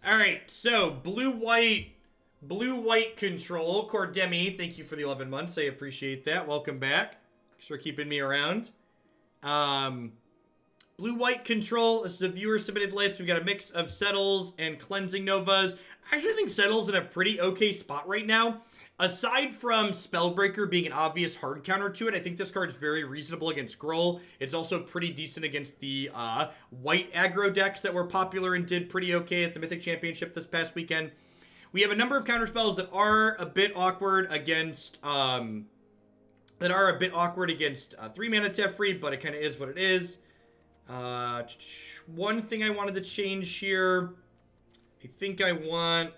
All right, so blue-white control. Cordemi, thank you for the 11 months. I appreciate that. Welcome back. Thanks for keeping me around. Blue-white control. This is a viewer-submitted list. We've got a mix of Settles and Cleansing Novas. I actually think Settles in a pretty okay spot right now. Aside from Spellbreaker being an obvious hard counter to it, I think this card's very reasonable against Gruul. It's also pretty decent against the white aggro decks that were popular and did pretty okay at the Mythic Championship this past weekend. We have a number of counterspells that are a bit awkward against 3-mana Teferi, but it kind of is what it is. One thing I wanted to change here, I think I want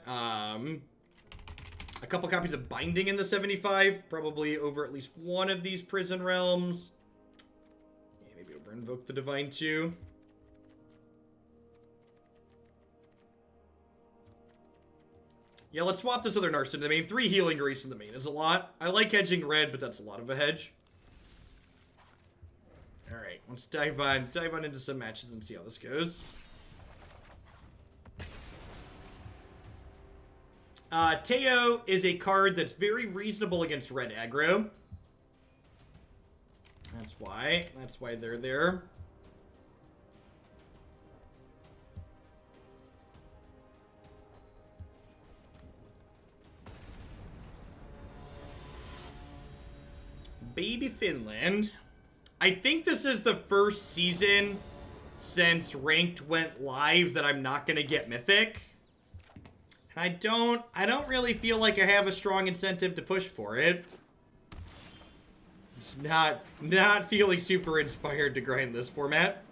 a couple copies of Binding in the 75, probably over at least one of these Prison Realms. Yeah, maybe over Invoke the Divine too. Yeah, let's swap this other Narset in the main. 3 Healing Grace in the main is a lot. I like hedging red, but that's a lot of a hedge. Alright, let's dive on into some matches and see how this goes. Teo is a card that's very reasonable against red aggro. That's why they're there. Baby Finland. I think this is the first season since Ranked went live that I'm not gonna get Mythic. And I don't really feel like I have a strong incentive to push for it. It's not feeling super inspired to grind this format.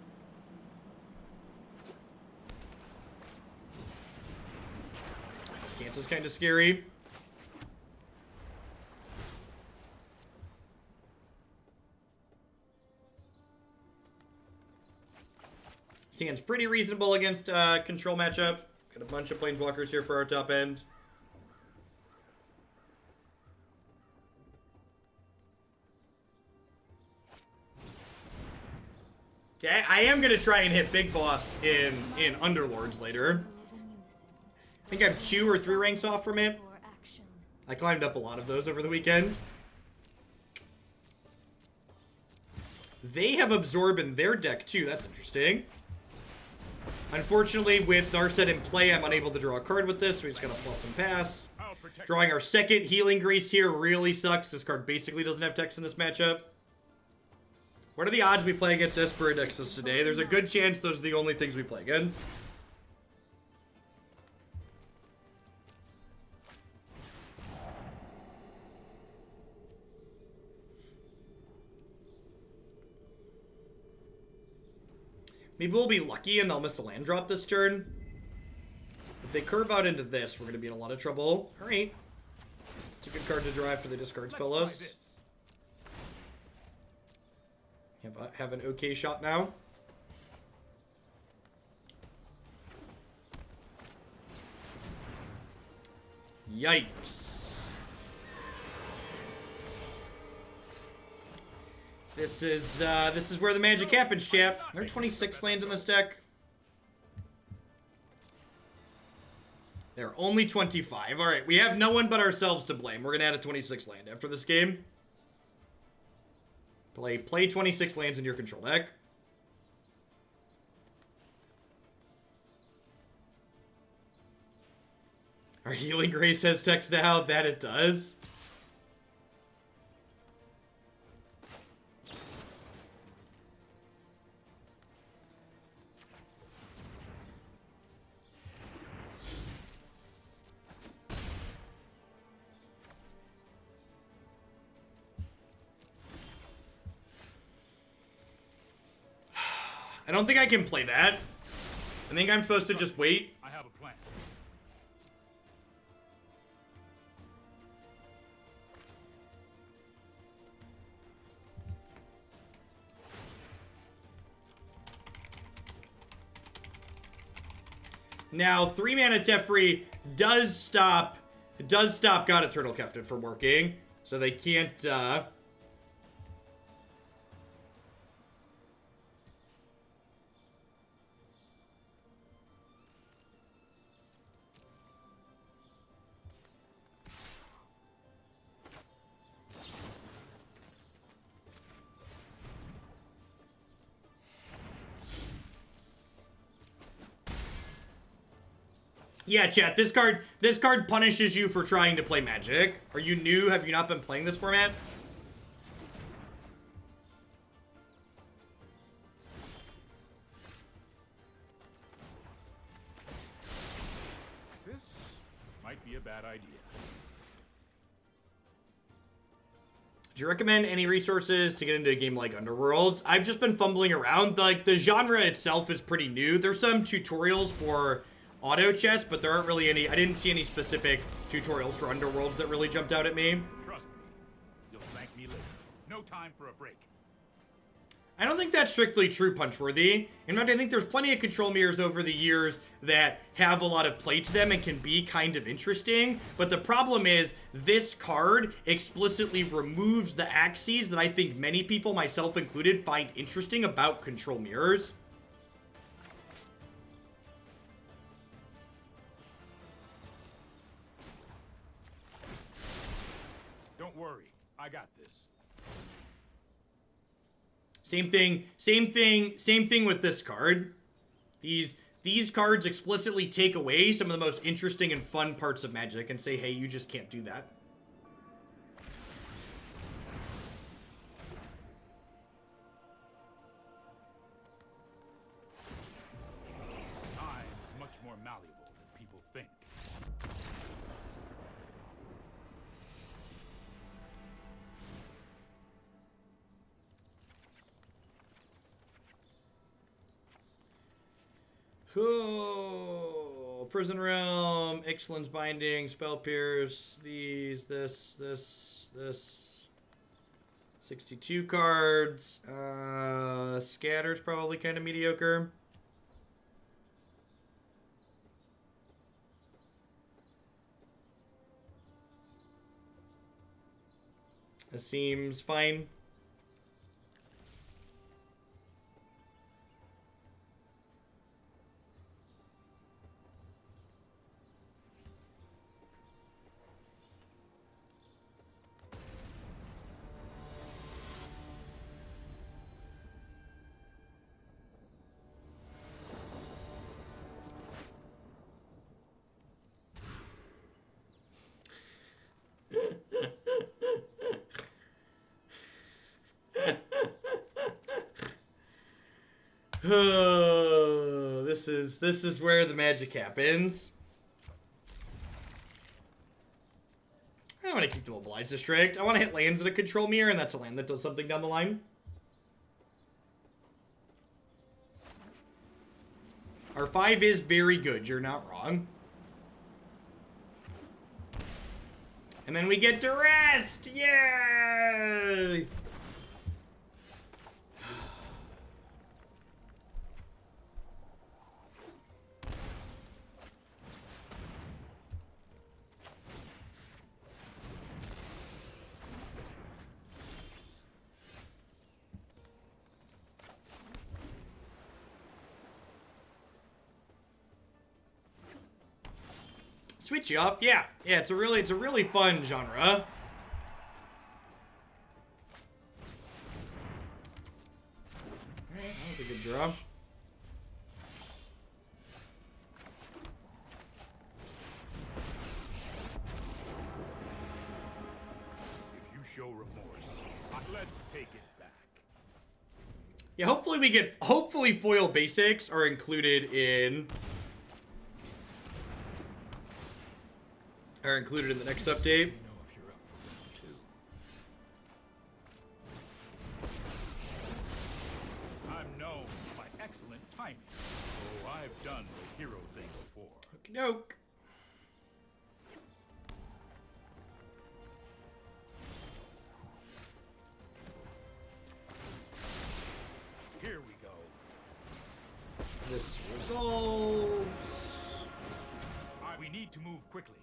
Scanta's kind of scary. Seems pretty reasonable against control matchup. Got a bunch of Planeswalkers here for our top end. Yeah, I am going to try and hit Big Boss in Underlords later. I think I'm 2 or 3 ranks off from it. I climbed up a lot of those over the weekend. They have Absorb in their deck too. That's interesting. Unfortunately, with Narset in play, I'm unable to draw a card with this, so we just gotta plus and pass. Drawing our second Healing Grace here really sucks. This card basically doesn't have text in this matchup. What are the odds we play against Esper Nexus today? There's a good chance those are the only things we play against. Maybe we'll be lucky and they'll miss a land drop this turn. If they curve out into this, we're going to be in a lot of trouble. Alright. It's a good card to draw after they discard Spellos. Have an okay shot now. Yikes. This is where the magic happens, chap. There are 26 lands in this deck. There are only 25. Alright, we have no one but ourselves to blame. We're gonna add a 26 land after this game. Play 26 lands in your control deck. Our Healing Grace has text now. That it does. I don't think I can play that. I think I'm supposed to just wait. I have a plan. Now, 3-mana Teferi does stop God Eternal Keftin from working. So they can't Yeah, chat. This card punishes you for trying to play Magic. Are you new? Have you not been playing this format? This might be a bad idea. Do you recommend any resources to get into a game like Underworlds? I've just been fumbling around. Like, the genre itself is pretty new. There's some tutorials for auto chess, but there aren't really any. I didn't see any specific tutorials for Underworlds that really jumped out at me. Trust me, you'll thank me later. No time for a break. I don't think that's strictly true, Punchworthy. In fact, I think there's plenty of control mirrors over the years that have a lot of play to them and can be kind of interesting. But the problem is, this card explicitly removes the axes that I think many people, myself included, find interesting about control mirrors. Don't worry, I got this. Same thing with this card. These cards explicitly take away some of the most interesting and fun parts of Magic and say, hey, you just can't do that. Time is much more malleable than people think. Oh, Prison Realm, Ixalan's Binding, Spell Pierce, this. 62 cards. Scatter's probably kind of mediocre. It seems fine. Oh, this is where the magic happens. I want to keep the Mobilize District. I want to hit lands in a control mirror, and that's a land that does something down the line. Our 5 is very good. You're not wrong. And then we get to rest! Yay! Switch you up, yeah. Yeah, it's a really fun genre. Alright, that was a good draw. If you show remorse, let's take it back. Yeah, hopefully foil basics are included in the next update. Know if you're up for round 2. I'm known for my excellent timing. Oh, I've done the hero thing before. Okey-doke. Here we go. This resolves. We need to move quickly.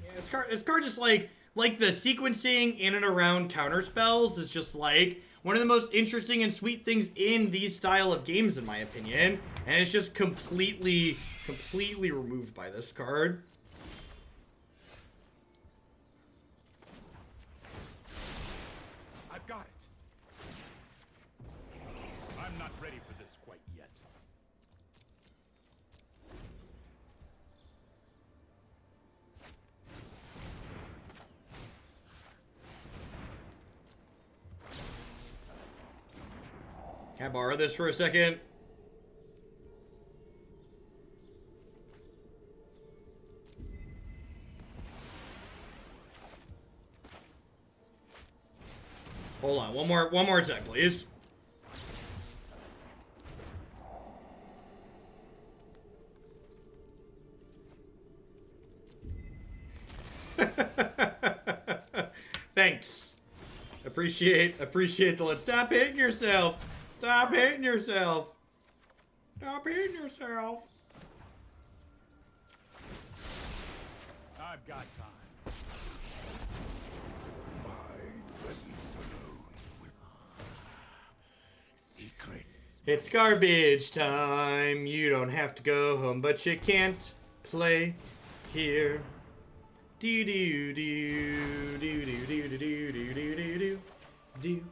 Yeah, this card just like the sequencing in and around counter spells is just like one of the most interesting and sweet things in these style of games, in my opinion. And it's just completely removed by this card. I've got it. I'm not ready for this quite yet. Can I borrow this for a second? Hold on, one more time, please. Thanks. Appreciate the let's stop hitting yourself. Stop hitting yourself. Stop hitting yourself. I've got time. My presence alone will... Secrets. It's garbage time. You don't have to go home, but you can't play here. Do do do do do do do do do do do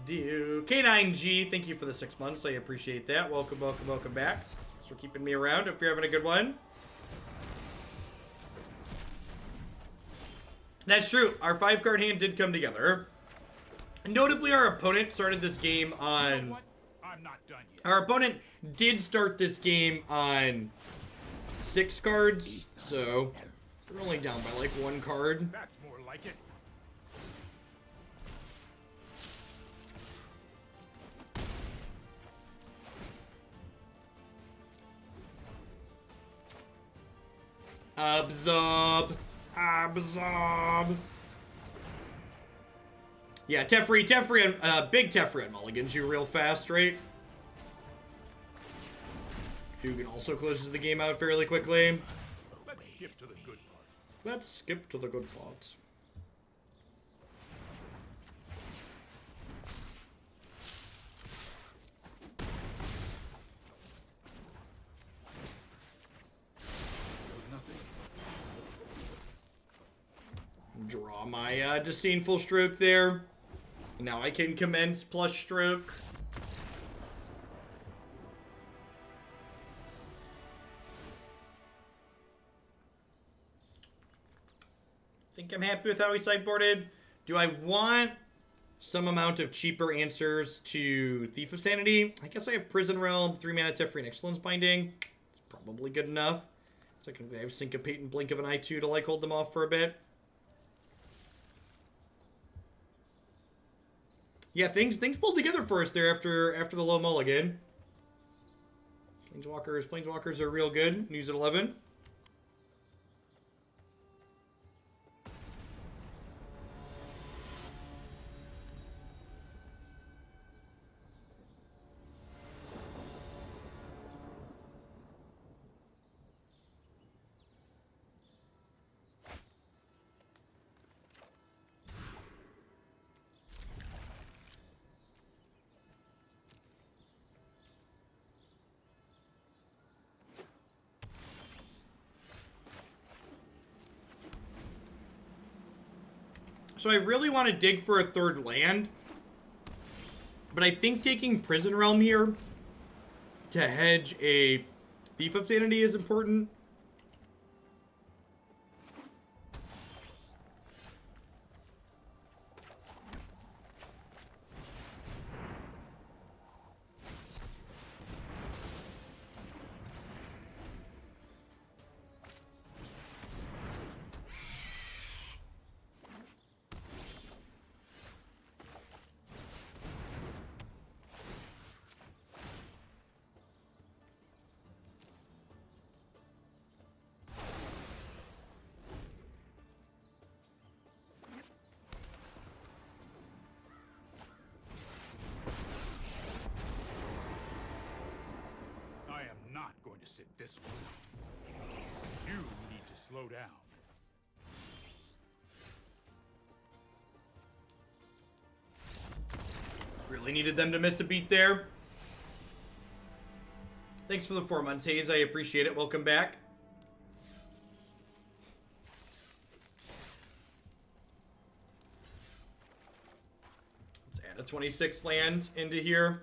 do. K9G, thank you for the 6 months. I appreciate that. Welcome, welcome, welcome back. Thanks for keeping me around. Hope you're having a good one. That's true. Our 5-card hand did come together. Notably, our opponent started this game on... You know what? I'm not done yet. Our opponent did start this game on 6 cards, so we're only down by like 1 card. That's more like it. Absorb. Absorb. Yeah, Teferi, and big Teferi and mulligans you real fast, right? Dugan also closes the game out fairly quickly. Let's skip to the good part. Let's skip to the good parts. Draw my disdainful stroke there. Now I can commence plus stroke. Think I'm happy with how he sideboarded. Do I want some amount of cheaper answers to Thief of Sanity? I guess I have Prison Realm, 3-mana Teferi, and Excellence Binding. It's probably good enough. Technically I have Syncopate and Blink of an Eye too to like hold them off for a bit. Yeah, things pulled together for us there after the low mulligan. Planeswalkers are real good. News at 11. So I really want to dig for a third land. But I think taking Prison Realm here to hedge a Thief of Sanity is important. Sit this one. You need to slow down. Really needed them to miss a beat there. Thanks for the 4 months, Hayes. I appreciate it. Welcome back. Let's add a 26 land into here.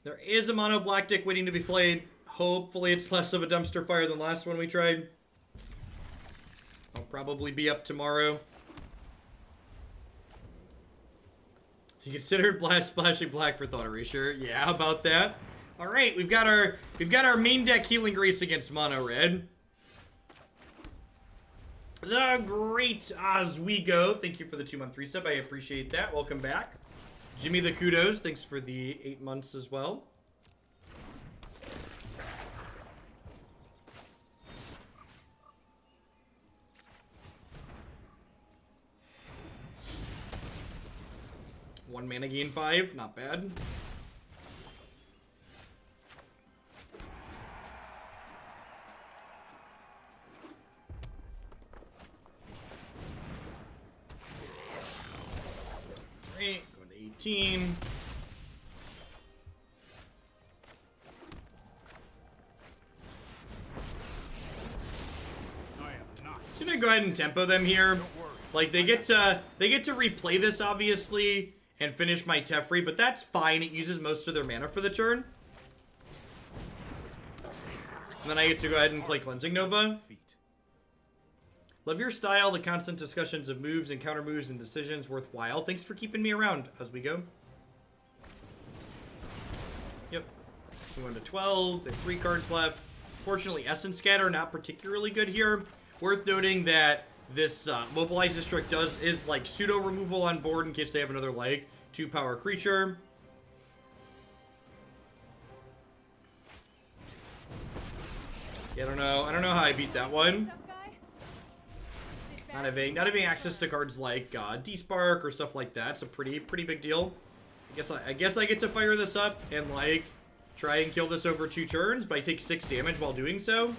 There is a mono black deck waiting to be played. Hopefully it's less of a dumpster fire than the last one we tried. I'll probably be up tomorrow. You considered splashing black for Thought Erasure? Yeah, how about that? All right, we've got our main deck Healing Grace against mono red. The great Oswego, thank you for the 2-month resub. I appreciate that. Welcome back. Jimmy the Kudos, thanks for the 8 months as well. One mana gain 5, not bad. Great, going to 18. I am not. Just gonna go ahead and tempo them here. Like they get to replay this obviously and finish my Teferi, but that's fine. It uses most of their mana for the turn. And then I get to go ahead and play Cleansing Nova. Feet. Love your style, the constant discussions of moves and counter moves and decisions worthwhile. Thanks for keeping me around as we go. Yep. We went to 12. They have 3 cards left. Fortunately, Essence Scatter not particularly good here. Worth noting that this Mobilize District is like pseudo removal on board in case they have another like 2-power creature. Yeah, I don't know how I beat that one. Not having access to cards like D-Spark or stuff like that. It's a pretty big deal. I guess I get to fire this up and like try and kill this over 2 turns, but I take 6 damage while doing so.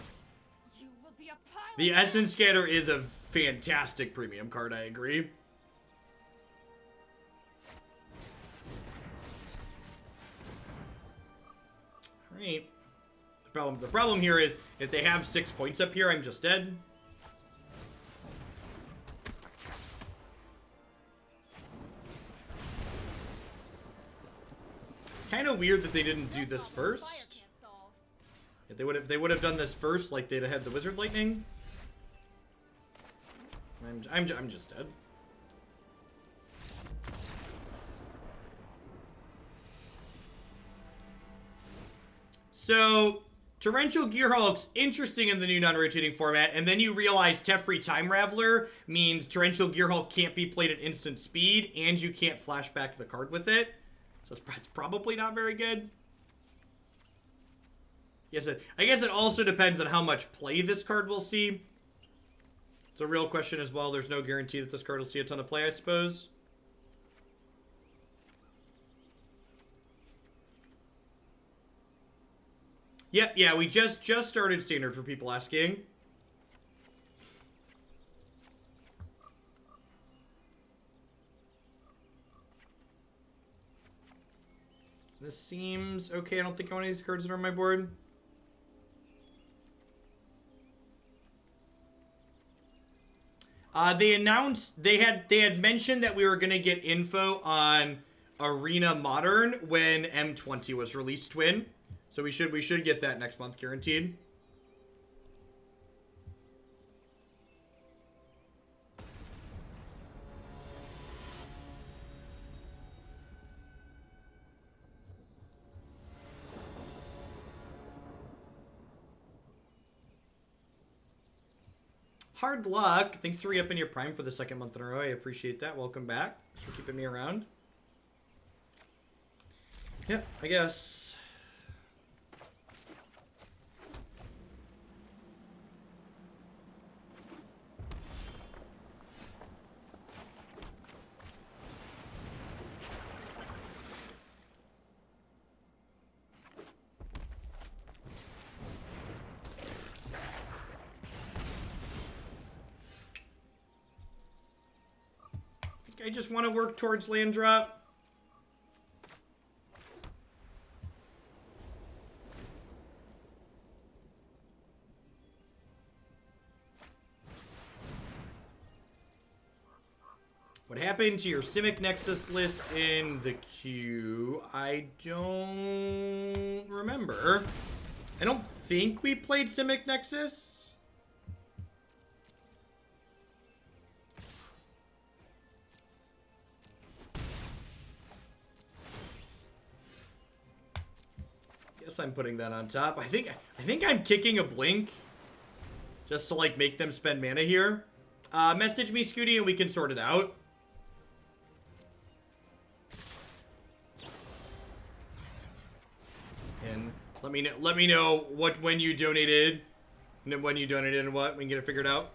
The Essence Scatter is a fantastic premium card, I agree. Alright. The problem here is if they have 6 points up here, I'm just dead. Kind of weird that they didn't do this first. If they would have done this first, like they'd have had the Wizard Lightning. I'm just dead. So Torrential Gearhulk's interesting in the new non-rotating format, and then you realize Teferi Time Raveler means Torrential Gearhulk can't be played at instant speed, and you can't flashback the card with it. So it's probably not very good. Yes, I guess it also depends on how much play this card will see. It's a real question as well. There's no guarantee that this card will see a ton of play, I suppose. Yeah, we just started Standard for people asking. This seems okay. I don't think I want any of these cards that are on my board. They announced they had mentioned that we were gonna get info on Arena Modern when M20 was released, Twin. So we should get that next month, guaranteed. Hard luck. Thanks for re-upping your Prime for the 2nd month in a row. I appreciate that. Welcome back. Thanks for keeping me around. Yeah, I guess. I just want to work towards land drop. What happened to your Simic Nexus list in the queue? I don't remember. I don't think we played Simic Nexus. Guess I'm putting that on top. I think I'm kicking a Blink just to like make them spend mana here. Message me, Scooty, and we can sort it out. And let me know when you donated and what we can get it figured out.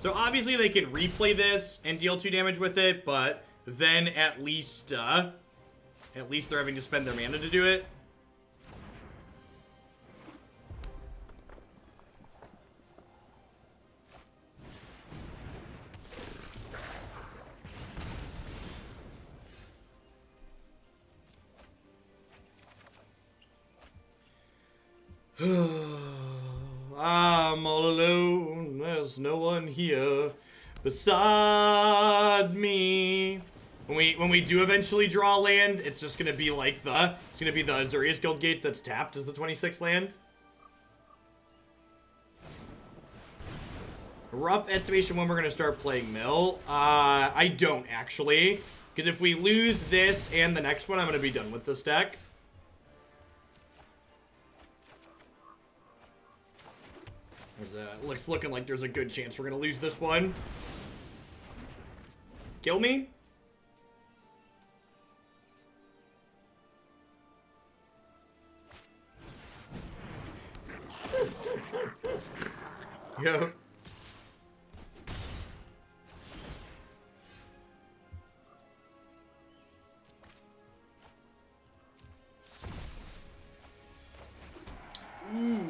So obviously they can replay this and deal 2 damage with it, but then at least they're having to spend their mana to do it. I'm all alone, there's no one here beside me. When we do eventually draw land, it's just gonna be like the Azorius Guildgate that's tapped as the 26th land. Rough estimation when we're gonna start playing Mill. I don't actually, because if we lose this and the next one, I'm gonna be done with this deck. Looks looking like there's a good chance we're gonna lose this one. Kill me? Yeah. Ooh.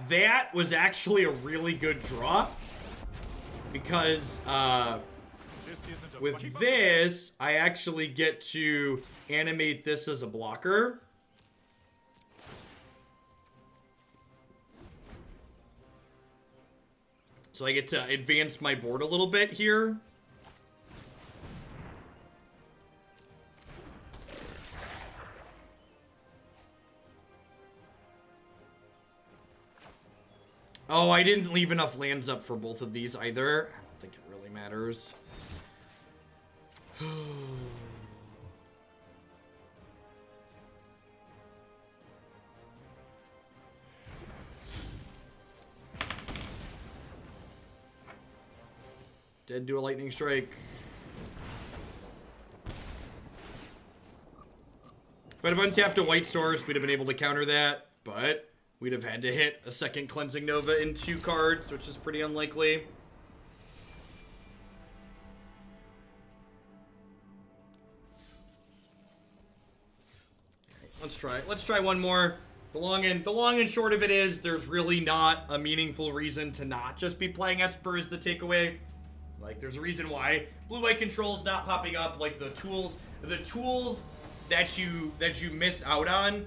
That was actually a really good draw. Because, with this, I actually get to animate this as a blocker. So I get to advance my board a little bit here. Oh, I didn't leave enough lands up for both of these either. I don't think it really matters. Dead to a lightning strike. If I'd have untapped a white source, we'd have been able to counter that, but we'd have had to hit a second Cleansing Nova in 2 cards, which is pretty unlikely. Let's try one more. The long and short of it is, there's really not a meaningful reason to not just be playing Esper as the takeaway. Like, there's a reason why blue-white control's not popping up. Like, the tools that you miss out on,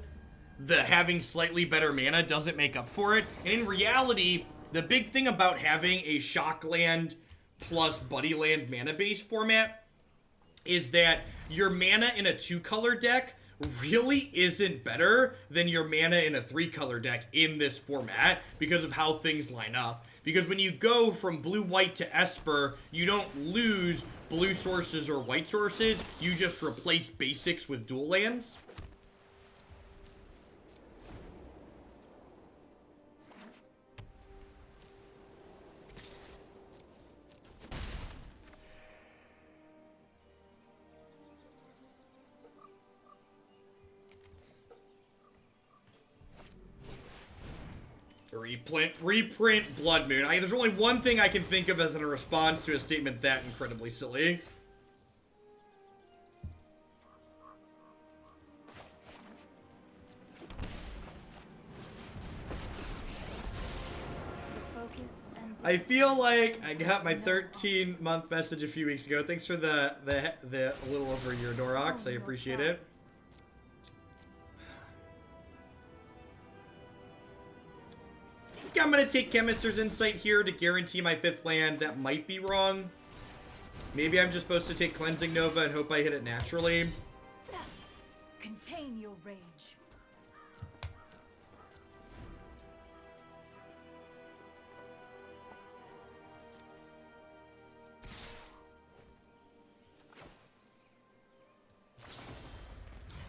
the having slightly better mana doesn't make up for it. And in reality, the big thing about having a shock land plus buddy land mana base format is that your mana in a 2-color deck really isn't better than your mana in a 3-color deck in this format because of how things line up. Because when you go from blue-white to Esper, you don't lose blue sources or white sources, you just replace basics with dual lands. Reprint Blood Moon. There's only one thing I can think of as a response to a statement that incredibly silly. I feel like I got my 13-month message a few weeks ago. Thanks for the little over a year, Dorox. I appreciate it. think I'm going to take Chemist's Insight here to guarantee my 5th land. That might be wrong. Maybe I'm just supposed to take Cleansing Nova and hope I hit it naturally. Contain your rage.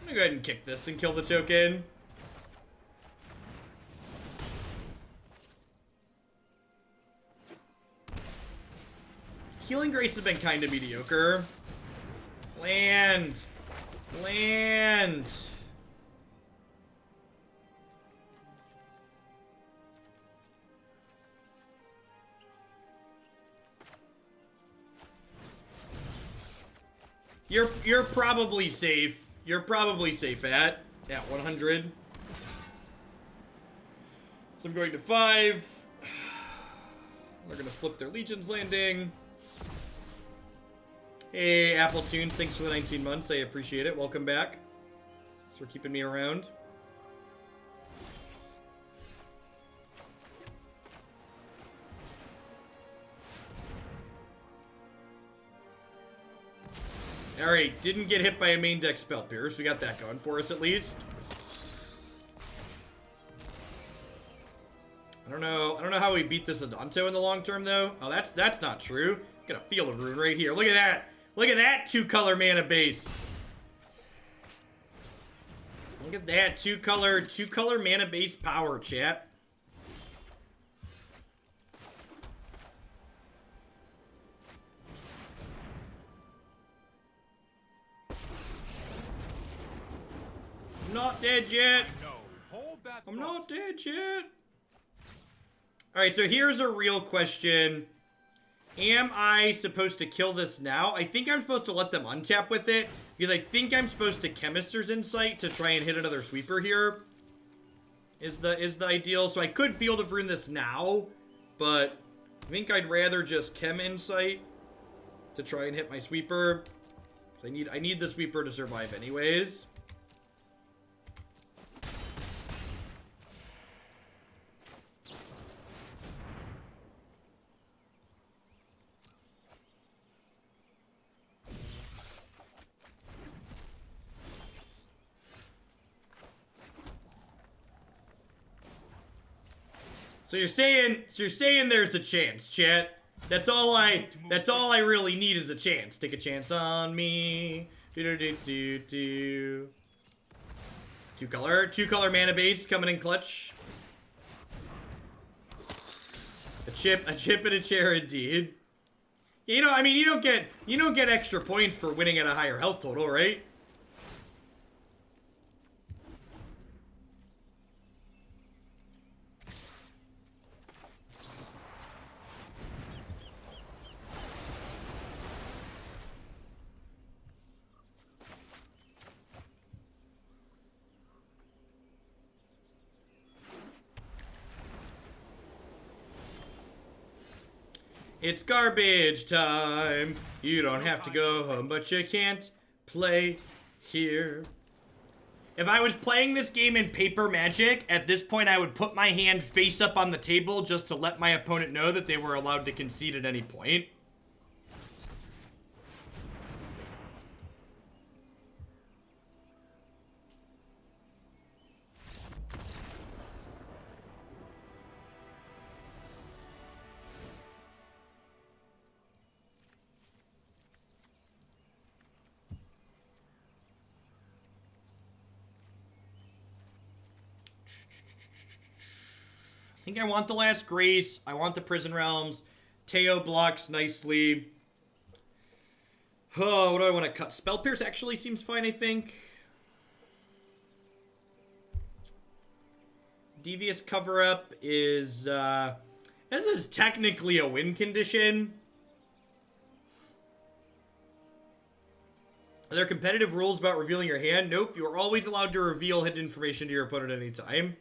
I'm going to go ahead and kick this and kill the token. Healing Grace has been kind of mediocre. Land. Land. You're probably safe. You're probably safe at 100. So I'm going to 5. They're going to flip their Legion's Landing. Hey, Apple Tunes, thanks for the 19 months. I appreciate it. Welcome back. Thanks for keeping me around. Alright, didn't get hit by a main deck Spell Pierce. We got that going for us at least. I don't know how we beat this Adanto in the long term though. Oh, that's not true. Got a Field of Ruin right here. Look at that. Look at that 2-color mana base. Look at that 2-color mana base power, chat. I'm not dead yet. No, hold that I'm thought. not dead yet. Alright, so here's a real question. Am I supposed to kill this now? I think I'm supposed to let them untap with it, because I think I'm supposed to Chemist's Insight to try and hit another sweeper here. Is the ideal. So I could Field of Ruin this now, but I think I'd rather just Chem Insight to try and hit my sweeper. I need the sweeper to survive anyways. So you're saying there's a chance, chat. That's all I really need is a chance. Take a chance on me. Two color mana base coming in clutch. A chip and a chair indeed. You know, I mean, you don't get extra points for winning at a higher health total, right? It's garbage time. You don't have to go home, but you can't play here. If I was playing this game in Paper Magic, at this point I would put my hand face up on the table just to let my opponent know that they were allowed to concede at any point. I think I want the Last Grace. I want the Prison Realms. Teo blocks nicely. Oh, what do I want to cut? Spell Pierce actually seems fine, I think. Devious Cover-Up is, this is technically a win condition. Are there competitive rules about revealing your hand? Nope, you are always allowed to reveal hidden information to your opponent at any time.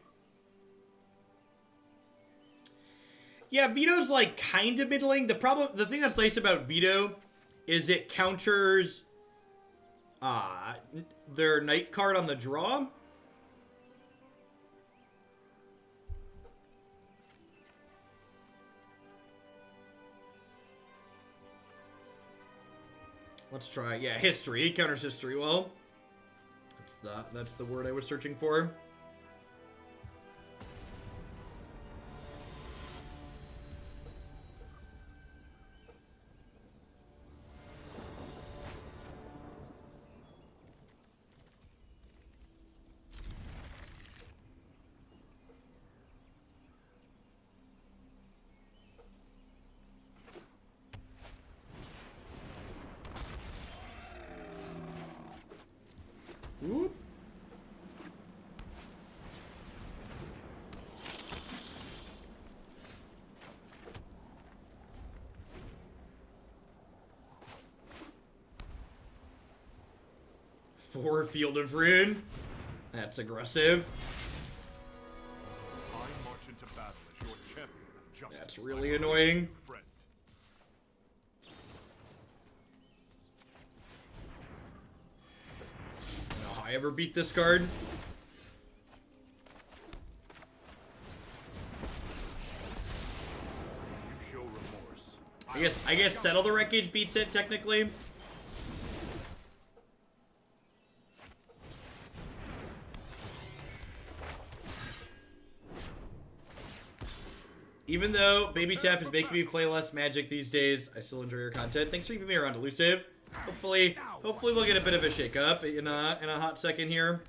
Yeah, Veto's like kind of middling. The thing that's nice about Veto is it counters their night card on the draw. Let's try, yeah, history. He counters history well. That's the word I was searching for. Whoop. For Field of Ruin. That's aggressive. I march into battle as your champion of justice. That's really annoying. Friend. How I ever beat this card. You show remorse. I guess Settle the Wreckage beats it technically. Even though Baby Taff is making me play less Magic these days, I still enjoy your content. Thanks for keeping me around, Elusive. Hopefully we'll get a bit of a shake-up in a hot second here.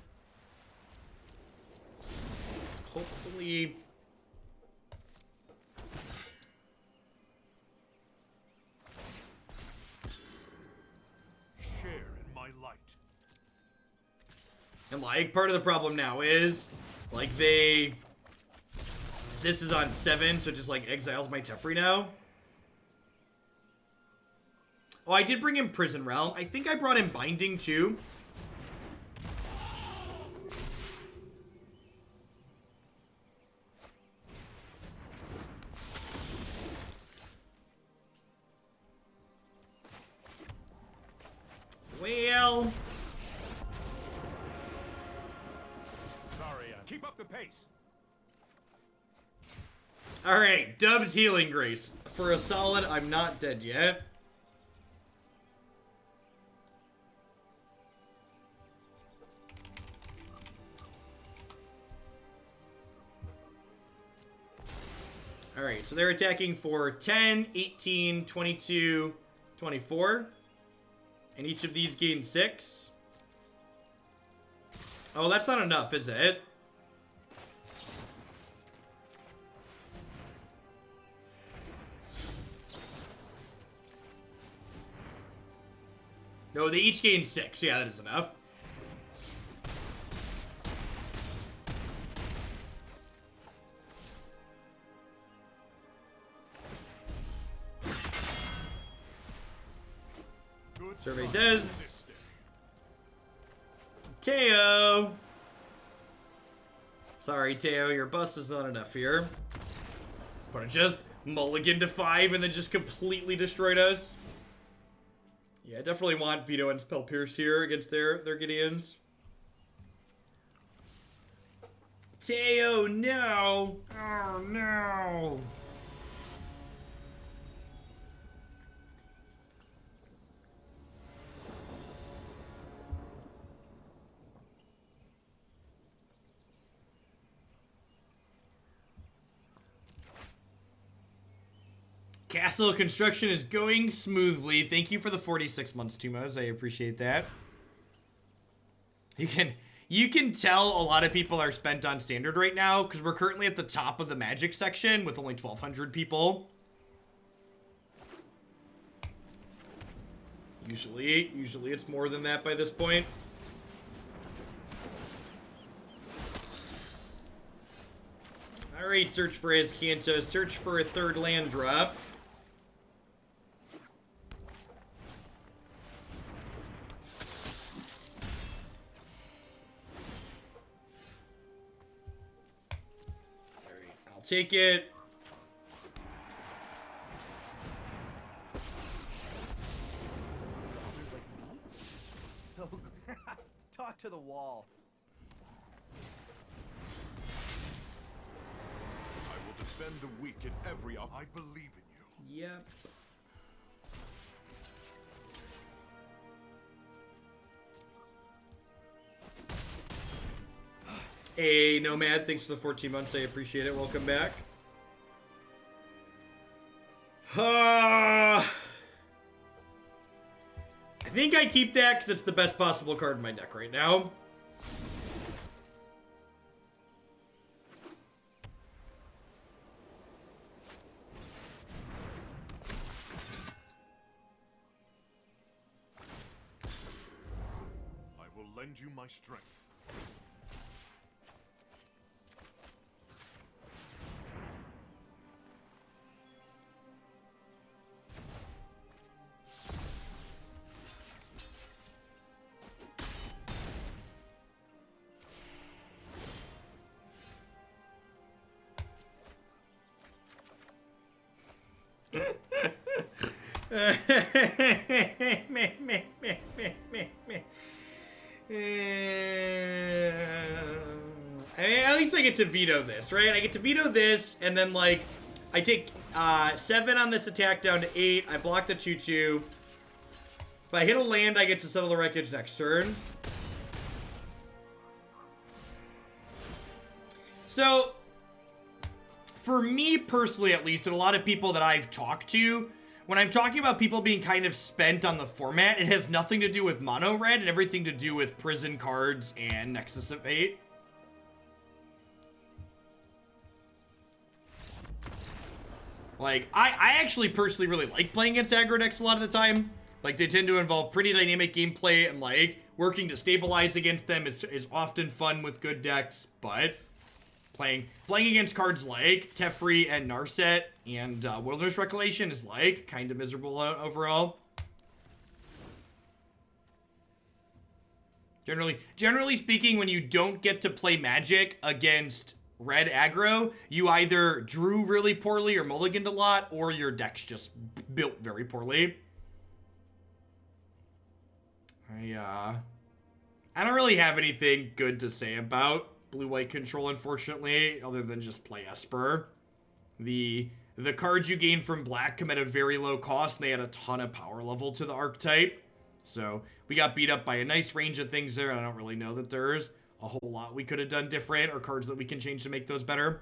Hopefully. Share in my light. And like, part of the problem now is, like, this is on 7, so it just, like, exiles my Teferi now. Oh, I did bring in Prison Realm. I think I brought in Binding, too. Well... Sorry, keep up the pace. Alright, Dub's Healing Grace. For a solid, I'm not dead yet. Alright, so they're attacking for 10, 18, 22, 24. And each of these gain 6. Oh, that's not enough, is it? No, they each gain 6. Yeah, that is enough. Good Survey sign. says... Teo! Sorry, Teo, your bust is not enough here. But it just mulliganed to 5 and then just completely destroyed us. Yeah, I definitely want Vito and Spell Pierce here against their Gideons. Teo, no! Oh, no! Castle construction is going smoothly. Thank you for the 46 months, Tumos. I appreciate that. You can tell a lot of people are spent on standard right now because we're currently at the top of the Magic section with only 1,200 people. Usually it's more than that by this point. Alright, search for his Kanto. Search for a 3rd land drop. Take it. So talk to the wall. I will defend the weak in every I believe in you. Yep. Hey, Nomad, thanks for the 14 months. I appreciate it. Welcome back. I think I keep that because it's the best possible card in my deck right now. I will lend you my strength. At least I get to veto this, right? I get to veto this, and then, like, I take 7 on this attack down to 8. I block the 2/2. If I hit a land, I get to settle the wreckage next turn. So, for me personally, at least, and a lot of people that I've talked to, when I'm talking about people being kind of spent on the format, it has nothing to do with mono red and everything to do with prison cards and Nexus of Fate. Like, I actually personally really like playing against aggro decks a lot of the time. Like, they tend to involve pretty dynamic gameplay, and, like, working to stabilize against them is often fun with good decks, but playing against cards like Teferi and Narset and Wilderness Recollection is, like, kind of miserable overall. Generally speaking, when you don't get to play Magic against red aggro, you either drew really poorly or mulliganed a lot, or your deck's just built very poorly. I don't really have anything good to say about blue-white control, unfortunately, other than just play Esper. The cards you gain from black come at a very low cost, and they add a ton of power level to the archetype. So we got beat up by a nice range of things there, and I don't really know that there's a whole lot we could have done different or cards that we can change to make those better.